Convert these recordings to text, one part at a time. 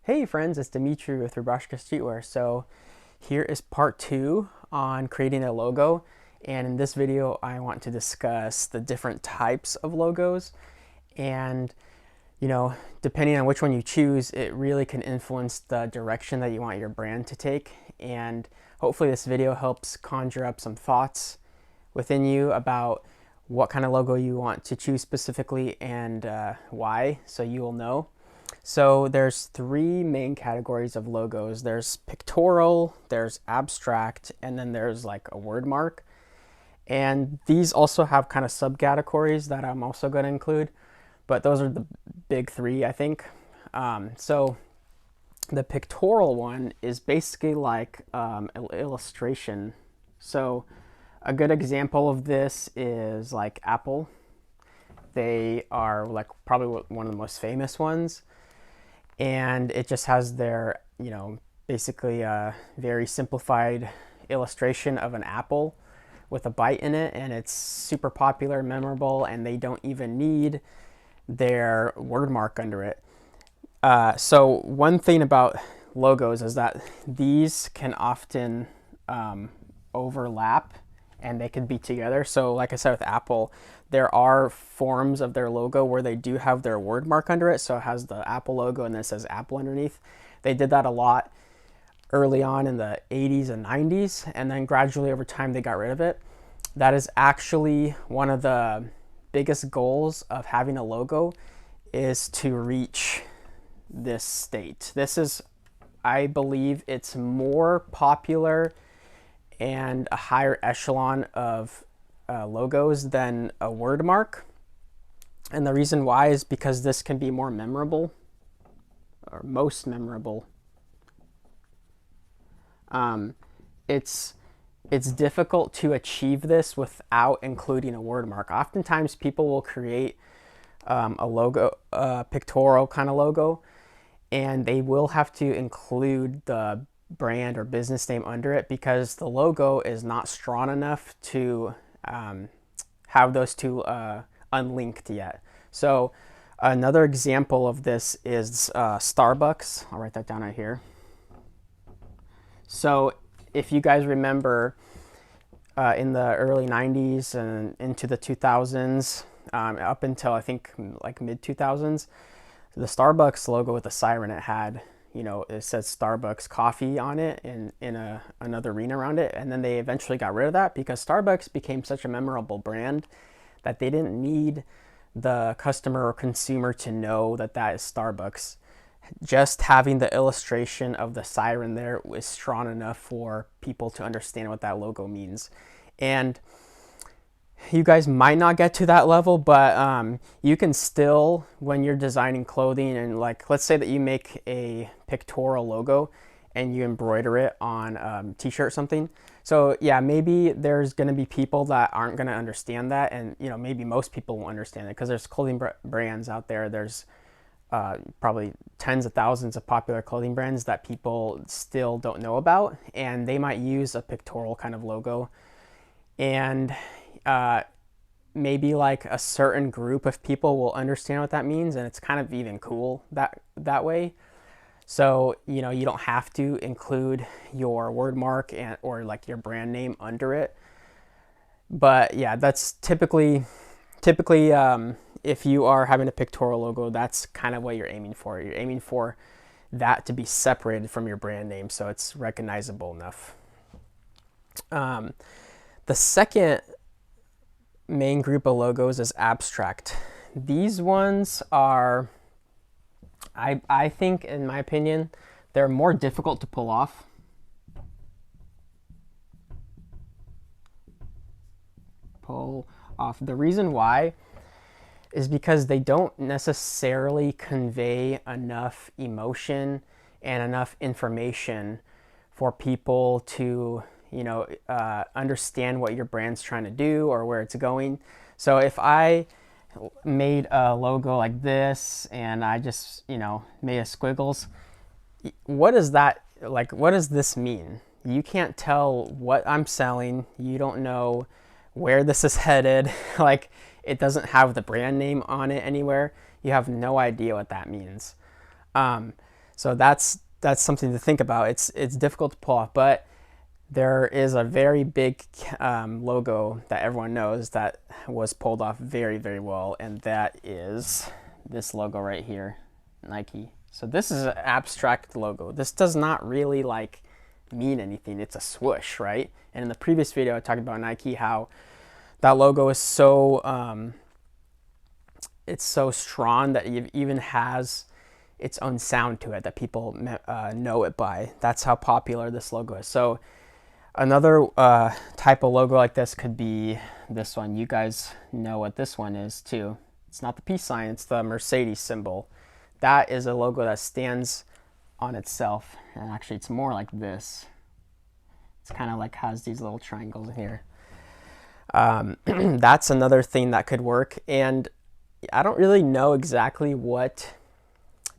Hey friends, it's Dimitri with Rubashka Streetwear. So here is part two on creating a logo. And in this video, I want to discuss the different types of logos. And, depending on which one you choose, it really can influence the direction that you want your brand to take. And hopefully this video helps conjure up some thoughts within you about what kind of logo you want to choose specifically and why, so you will know. So there's three main categories of logos. There's pictorial, there's abstract, and then there's like a word mark. And these also have kind of subcategories that I'm also going to include, but those are the big three, I think. So the pictorial one is basically like an illustration. So a good example of this is like Apple. They are like probably one of the most famous ones, and it just has their, basically a very simplified illustration of an apple with a bite in it, and it's super popular, memorable, and they don't even need their word mark under it. So one thing about logos is that these can often overlap and they can be together. So like I said with Apple, there are forms of their logo where they do have their word mark under it. So it has the Apple logo and then it says Apple underneath. They did that a lot early on in the 80s and 90s, and then gradually over time they got rid of it. That is actually one of the biggest goals of having a logo, is to reach this state. This is, I believe it's more popular and a higher echelon of logos than a word mark. And the reason why is because this can be more memorable, or most memorable. It's difficult to achieve this without including a word mark. Oftentimes people will create a logo, a pictorial kind of logo, and they will have to include the brand or business name under it because the logo is not strong enough to have those two unlinked yet. So another example of this is Starbucks. I'll write that down right here. So if you guys remember in the early 90s and into the 2000s, up until I think like mid 2000s, the Starbucks logo with the siren, it had, it says Starbucks coffee on it in another arena around it. And then they eventually got rid of that because Starbucks became such a memorable brand that they didn't need the customer or consumer to know that that is Starbucks. Just having the illustration of the siren there was strong enough for people to understand what that logo means. And you guys might not get to that level, but you can still, when you're designing clothing, and like let's say that you make a pictorial logo and you embroider it on t-shirt or something. So yeah, maybe there's going to be people that aren't going to understand that, and maybe most people won't understand it because there's clothing brands out there. There's probably tens of thousands of popular clothing brands that people still don't know about, and they might use a pictorial kind of logo. And maybe like a certain group of people will understand what that means, and it's kind of even cool that way. So you don't have to include your word mark or like your brand name under it. But yeah, that's typically if you are having a pictorial logo, that's kind of what you're aiming for. You're aiming for that to be separated from your brand name so it's recognizable enough. The second main group of logos is abstract. These ones are, I think, in my opinion, they're more difficult to pull off. The reason why is because they don't necessarily convey enough emotion and enough information for people to understand what your brand's trying to do or where it's going. So if I made a logo like this and I just made a squiggles, what is that, like what does this mean? You can't tell what I'm selling. You don't know where this is headed. Like it doesn't have the brand name on it anywhere. You have no idea what that means. So that's something to think about. It's difficult to pull off, but there is a very big logo that everyone knows that was pulled off very, very well, and that is this logo right here, Nike. So this is an abstract logo. This does not really like mean anything. It's a swoosh, right? And in the previous video, I talked about Nike, how that logo is so it's so strong that it even has its own sound to it that people know it by. That's how popular this logo is. So another type of logo like this could be this one. You guys know what this one is too. It's not the peace sign, it's the Mercedes symbol. That is a logo that stands on itself, and actually it's more like this. It's kind of like has these little triangles here. That's another thing that could work, and I don't really know exactly what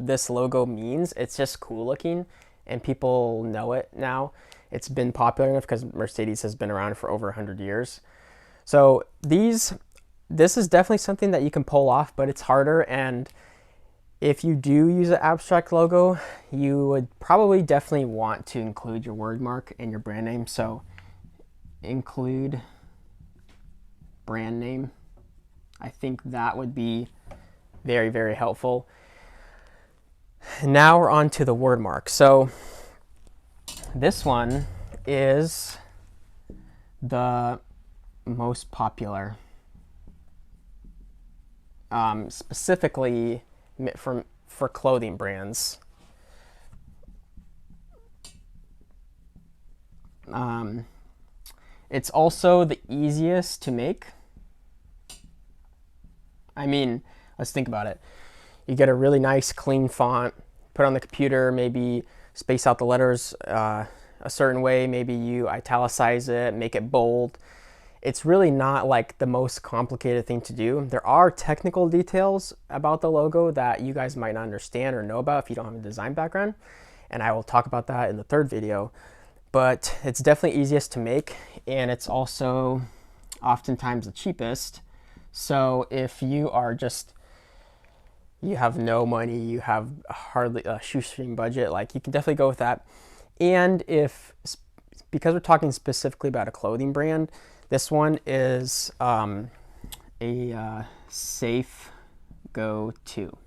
this logo means. It's just cool looking, and people know it now. It's been popular enough because Mercedes has been around for over 100 years. So this is definitely something that you can pull off, but it's harder. And if you do use an abstract logo, you would probably definitely want to include your word mark and your brand name. So include brand name. I think that would be very, very helpful. Now we're on to the word mark. So this one is the most popular, specifically for clothing brands. It's also the easiest to make. I mean, let's think about it. You get a really nice clean font, put it on the computer, maybe space out the letters a certain way, maybe you italicize it, make it bold. It's really not like the most complicated thing to do. There are technical details about the logo that you guys might not understand or know about if you don't have a design background, and I will talk about that in the third video. But it's definitely easiest to make, and it's also oftentimes the cheapest. So if you are you have no money, you have hardly a shoestring budget, like you can definitely go with that. And because we're talking specifically about a clothing brand, this one is a safe go-to.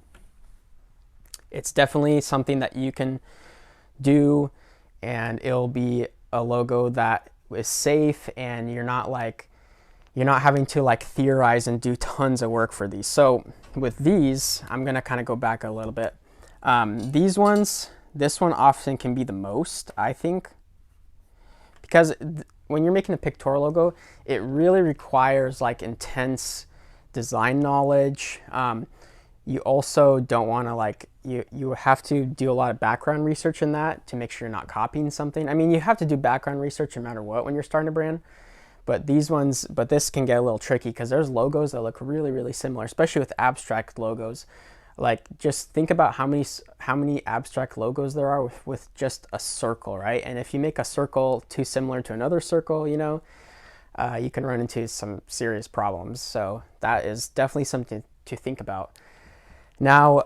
It's definitely something that you can do, and it'll be a logo that is safe, and you're not having to like theorize and do tons of work for these. So with these, I'm gonna kind of go back a little bit. These ones, this one often can be the most, I think, because when you're making a pictorial logo, it really requires like intense design knowledge. You also don't want to you have to do a lot of background research in that to make sure you're not copying something. I mean, you have to do background research no matter what when you're starting a brand. But this can get a little tricky because there's logos that look really, really similar, especially with abstract logos. Like, just think about how many abstract logos there are with just a circle, right? And if you make a circle too similar to another circle, you can run into some serious problems. So that is definitely something to think about. Now,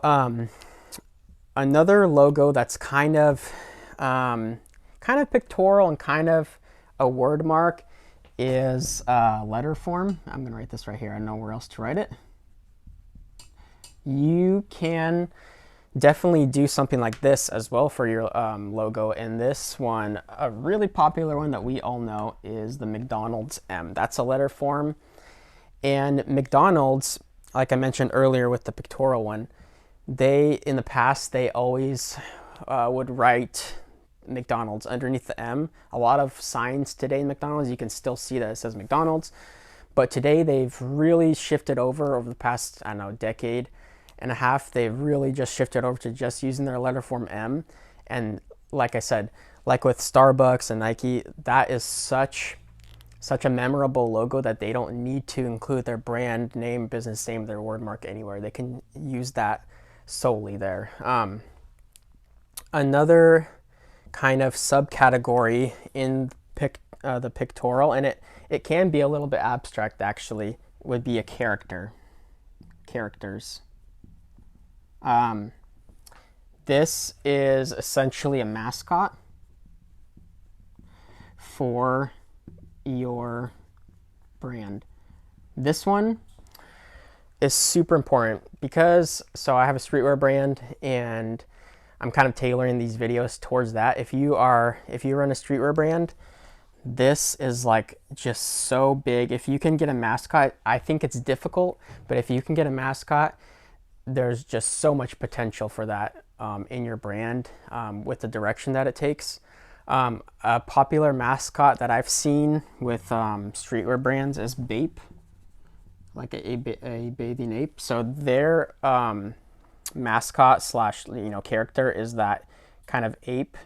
another logo that's kind of pictorial and kind of a word mark is letter form. I'm gonna write this right here. I don't know where else to write it. You can definitely do something like this as well for your logo. And this one, a really popular one that we all know, is the McDonald's M. That's a letter form. And McDonald's, like I mentioned earlier with the pictorial one, in the past, they always would write McDonald's underneath the M. A lot of signs today in McDonald's, you can still see that it says McDonald's, but today they've really shifted over the past, I don't know, decade and a half. They've really just shifted over to just using their letter form M. And like I said, like with Starbucks and Nike, that is such a memorable logo that they don't need to include their brand name, business name, their word mark anywhere. They can use that solely there. Another kind of subcategory in the pictorial, and it can be a little bit abstract actually, would be a characters. This is essentially a mascot for your brand. This one is super important because, so I have a streetwear brand and I'm kind of tailoring these videos towards that. If you run a streetwear brand, this is like just so big. If you can get a mascot, I think it's difficult, but if you can get a mascot, there's just so much potential for that in your brand with the direction that it takes. A popular mascot that I've seen with streetwear brands is Bape, like a bathing ape. So their mascot slash character is that kind of ape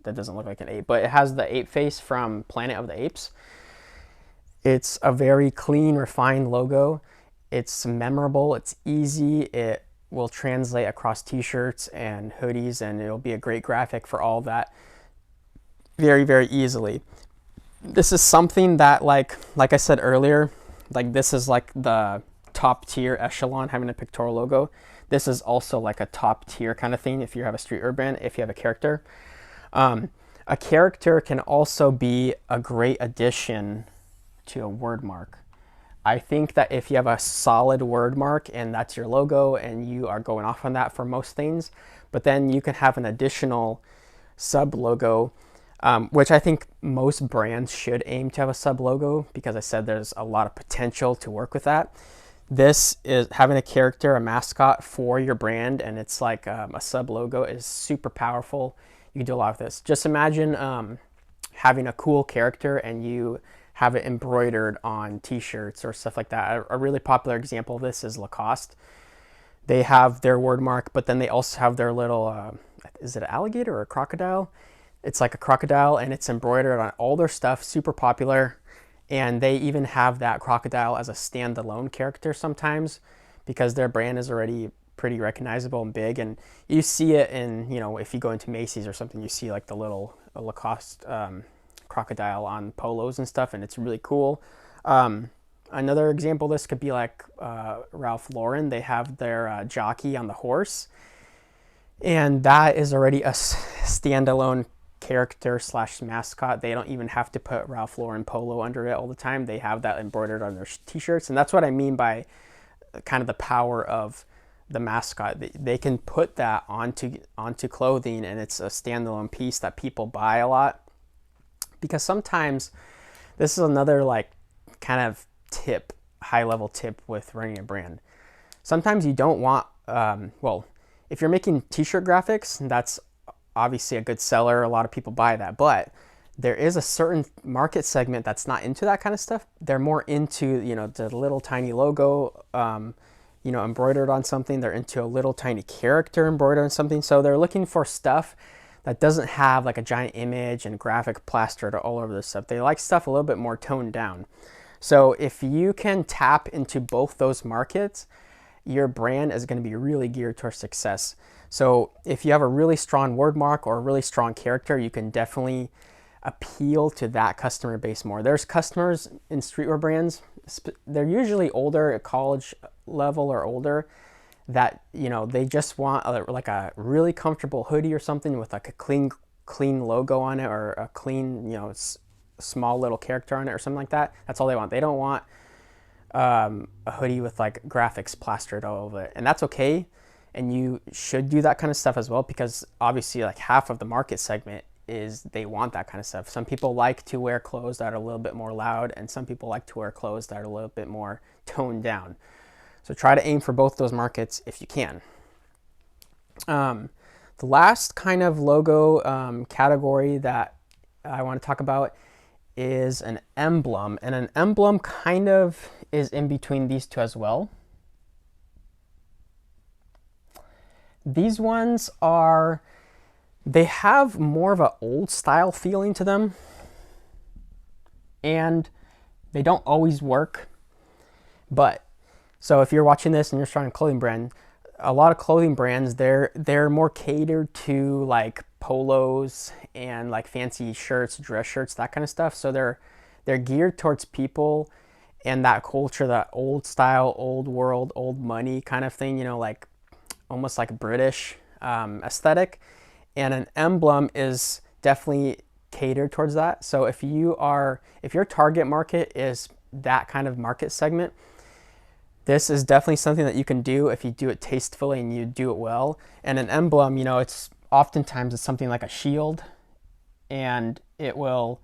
that doesn't look like an ape, but it has the ape face from Planet of the Apes. It's a very clean, refined logo. It's memorable, it's easy, it will translate across t-shirts and hoodies, and it'll be a great graphic for all of that very, very easily. This is something that like I said earlier, like this is like the top tier echelon, having a pictorial logo. This is also like a top tier kind of thing if you have a streetwear brand, if you have a character. A character can also be a great addition to a word mark. I think that if you have a solid word mark and that's your logo and you are going off on that for most things, but then you can have an additional sub logo, which I think most brands should aim to have a sub logo, because I said there's a lot of potential to work with that. This is having a character, a mascot for your brand, and it's like a sub logo is super powerful. You can do a lot of this. Just imagine having a cool character and you have it embroidered on t-shirts or stuff like that. A really popular example of this is Lacoste. They have their word mark, but then they also have their little, is it an alligator or a crocodile? It's like a crocodile and it's embroidered on all their stuff, super popular. And they even have that crocodile as a standalone character sometimes because their brand is already pretty recognizable and big. And you see it in, if you go into Macy's or something, you see like the little Lacoste crocodile on polos and stuff, and it's really cool. Another example of this could be like Ralph Lauren. They have their jockey on the horse, and that is already a standalone character slash mascot. They don't even have to put Ralph Lauren polo under it all the time. They have that embroidered on their t-shirts, and that's what I mean by kind of the power of the mascot. They can put that onto clothing, and it's a standalone piece that people buy a lot. Because sometimes, this is another like kind of tip, high level tip with running a brand. Sometimes you don't want, if you're making t-shirt graphics, that's obviously a good seller. A lot of people buy that, but there is a certain market segment that's not into that kind of stuff. They're more into, the little tiny logo, embroidered on something. They're into a little tiny character embroidered on something. So they're looking for stuff that doesn't have like a giant image and graphic plastered all over this stuff. They like stuff a little bit more toned down. So if you can tap into both those markets, your brand is going to be really geared towards success. So if you have a really strong word mark or a really strong character, you can definitely appeal to that customer base more. There's customers in streetwear brands, they're usually older, at college level or older, that they just want like a really comfortable hoodie or something with like a clean logo on it, or a clean small little character on it or something like that. That's all they want. They don't want a hoodie with like graphics plastered all over it, and that's okay. And you should do that kind of stuff as well, because obviously like half of the market segment is they want that kind of stuff. Some people like to wear clothes that are a little bit more loud, and some people like to wear clothes that are a little bit more toned down. So try to aim for both those markets if you can. The last kind of logo category that I want to talk about is an emblem. And an emblem kind of is in between these two as well. These ones they have more of an old style feeling to them. And they don't always work. So if you're watching this and you're starting a clothing brand, a lot of clothing brands, they're more catered to like polos and like fancy shirts, dress shirts, that kind of stuff. So they're geared towards people and that culture, that old style, old world, old money kind of thing, like almost like British aesthetic, and an emblem is definitely catered towards that. So if your target market is that kind of market segment, this is definitely something that you can do if you do it tastefully and you do it well. And an emblem, it's oftentimes it's something like a shield, and it will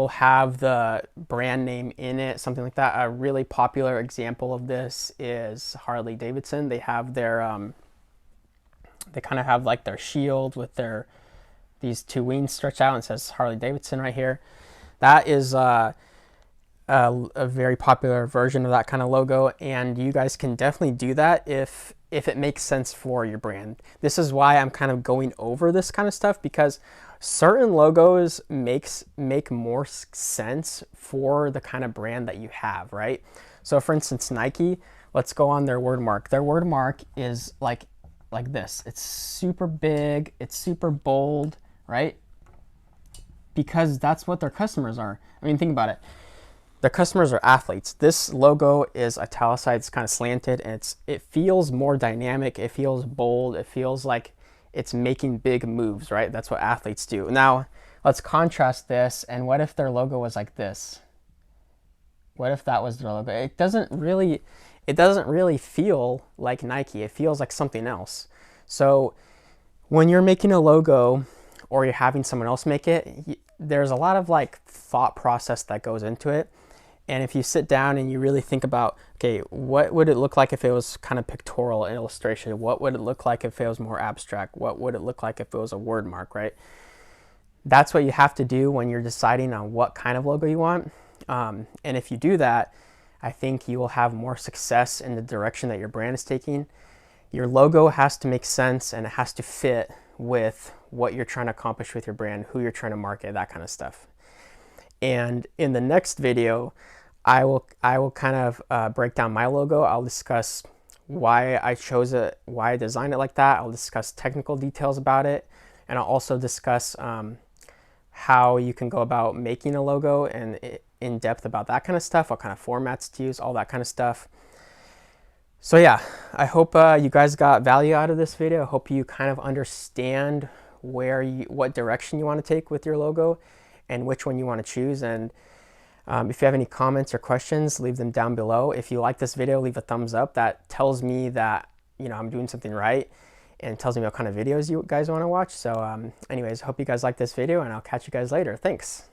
have the brand name in it, something like that. A really popular example of this is Harley Davidson. They have their they kind of have like their shield with these two wings stretched out, and it says Harley Davidson right here. That is a very popular version of that kind of logo, and you guys can definitely do that if it makes sense for your brand. This is why I'm kind of going over this kind of stuff, because certain logos make more sense for the kind of brand that you have, right? So for instance, Nike, let's go on their word mark. Their word mark is like this. It's super big, it's super bold, right? Because that's what their customers are. I mean, think about it. Their customers are athletes. This logo is italicized, kind of slanted, and it feels more dynamic. It feels bold. It feels like it's making big moves, right? That's what athletes do. Now, let's contrast this, and what if their logo was like this? What if that was their logo? It doesn't really feel like Nike. It feels like something else. So when you're making a logo or you're having someone else make it, there's a lot of like thought process that goes into it. And if you sit down and you really think about, okay, what would it look like if it was kind of pictorial illustration? What would it look like if it was more abstract? What would it look like if it was a word mark, right? That's what you have to do when you're deciding on what kind of logo you want. And if you do that, I think you will have more success in the direction that your brand is taking. Your logo has to make sense, and it has to fit with what you're trying to accomplish with your brand, who you're trying to market, that kind of stuff. And in the next video, I will kind of break down my logo. I'll discuss why I chose it, why I designed it like that. I'll discuss technical details about it, and I'll also discuss how you can go about making a logo and in depth about that kind of stuff, what kind of formats to use, all that kind of stuff. So yeah, I hope you guys got value out of this video. I hope you kind of understand what direction you want to take with your logo and which one you want to choose. And if you have any comments or questions, leave them down below. If you like this video, leave a thumbs up. That tells me that I'm doing something right, and tells me what kind of videos you guys want to watch. So anyways, hope you guys like this video, and I'll catch you guys later. Thanks.